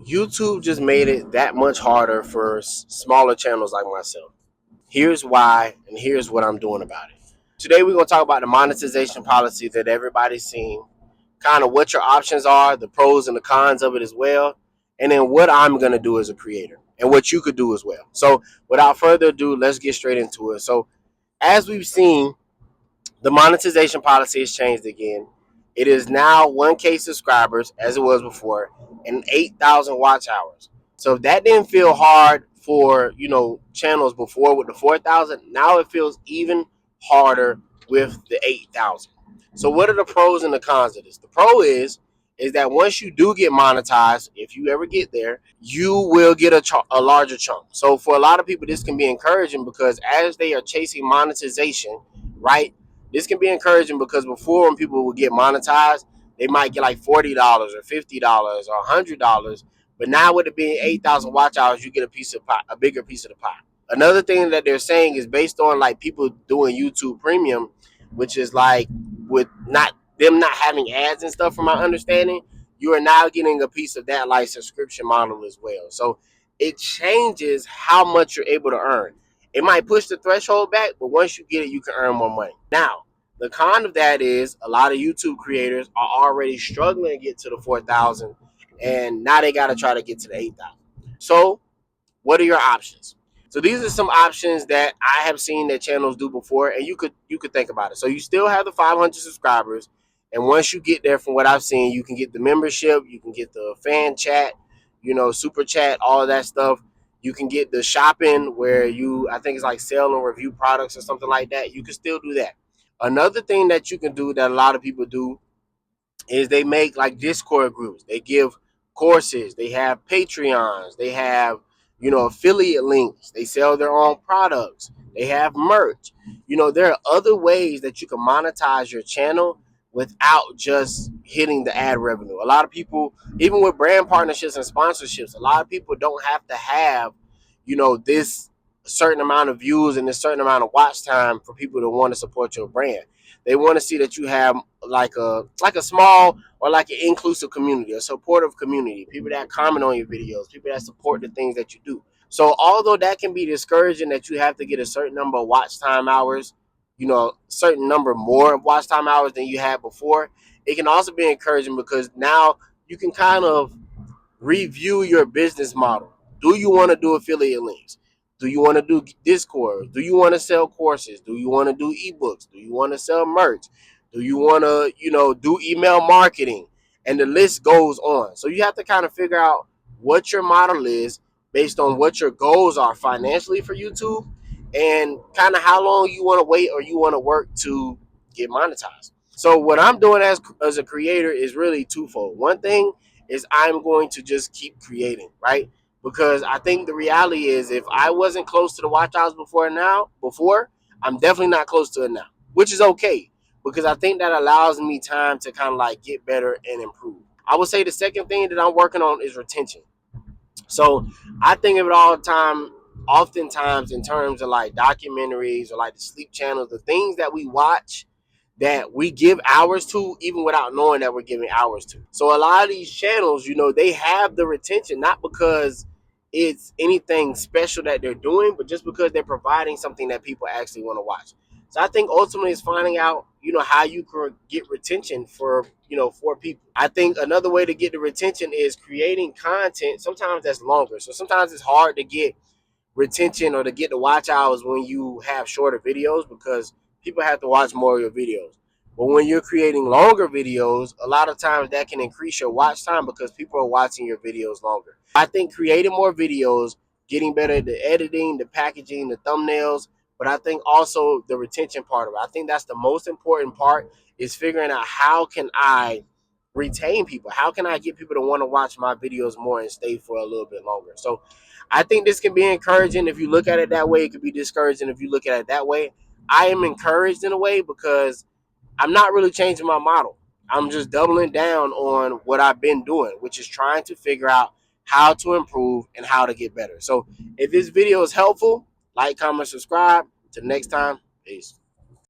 YouTube just made it that much harder for smaller channels like myself. Here's why, and here's what I'm doing about it. Today, we're going to talk about the monetization policy that everybody's seeing, kind of what your options are, the pros and the cons of it as well, and then what I'm going to do as a creator and what you could do as well. So, without further ado, let's get straight into it. So, as we've seen, the monetization policy has changed again. It is now 1K subscribers, as it was before, and 8,000 watch hours. So if that didn't feel hard for, channels before with the 4,000, now it feels even harder with the 8,000. So what are the pros and the cons of this? The pro is that once you do get monetized, if you ever get there, you will get a larger chunk. So for a lot of people, this can be encouraging because as they are chasing monetization, right? This can be encouraging because before, when people would get monetized, they might get like $40 or $50 or $100. But now with it being 8,000 watch hours, you get a bigger piece of the pie. Another thing that they're saying is based on like people doing YouTube Premium, which is like with not having ads and stuff. From my understanding, you are now getting a piece of that like subscription model as well. So it changes how much you're able to earn. It might push the threshold back, but once you get it, you can earn more money. Now, the con of that is a lot of YouTube creators are already struggling to get to the 4,000, and now they got to try to get to the 8,000. So, what are your options? So these are some options that I have seen that channels do before, and you could think about it. So you still have the 500 subscribers, and once you get there, from what I've seen, you can get the membership, you can get the fan chat, super chat, all of that stuff. You can get the shopping where I think it's like sell and review products or something like that. You can still do that. Another thing that you can do that a lot of people do is they make like Discord groups. They give courses. They have Patreons. They have, affiliate links. They sell their own products. They have merch. There are other ways that you can monetize your channel without just hitting the ad revenue. A lot of people, even with brand partnerships and sponsorships, a lot of people don't have to have, this certain amount of views and a certain amount of watch time for people to want to support your brand. They want to see that you have like a small or like an inclusive community, a supportive community, people that comment on your videos, people that support the things that you do. So although that can be discouraging that you have to get a certain number of watch time hours, certain number more of watch time hours than you had before, it can also be encouraging because now you can kind of review your business model. Do you want to do affiliate links? Do you want to do Discord? Do you want to sell courses? Do you want to do ebooks? Do you want to sell merch? Do you want to, do email marketing? And the list goes on. So you have to kind of figure out what your model is based on what your goals are financially for YouTube and kind of how long you want to wait or you want to work to get monetized. So what I'm doing as a creator is really twofold. One thing is I'm going to just keep creating, right? Because I think the reality is if I wasn't close to the watch hours before, I'm definitely not close to it now, which is okay because I think that allows me time to kind of like get better and improve. I would say the second thing that I'm working on is retention. So I think of it all the time, oftentimes in terms of like documentaries or like the sleep channels, the things that we watch that we give hours to even without knowing that we're giving hours to. So a lot of these channels, they have the retention not because it's anything special that they're doing, but just because they're providing something that people actually want to watch. So I think ultimately it's finding out, how you can get retention for people. I think another way to get the retention is creating content. Sometimes that's longer. So sometimes it's hard to get retention or to get the watch hours when you have shorter videos because people have to watch more of your videos. But when you're creating longer videos, a lot of times that can increase your watch time because people are watching your videos longer. I think creating more videos, getting better at the editing, the packaging, the thumbnails, but I think also the retention part of it. I think that's the most important part is figuring out how can I retain people? How can I get people to want to watch my videos more and stay for a little bit longer? So I think this can be encouraging if you look at it that way. It could be discouraging if you look at it that way. I am encouraged in a way because I'm not really changing my model. I'm just doubling down on what I've been doing, which is trying to figure out how to improve and how to get better. So if this video is helpful, like, comment, subscribe. Till next time, peace.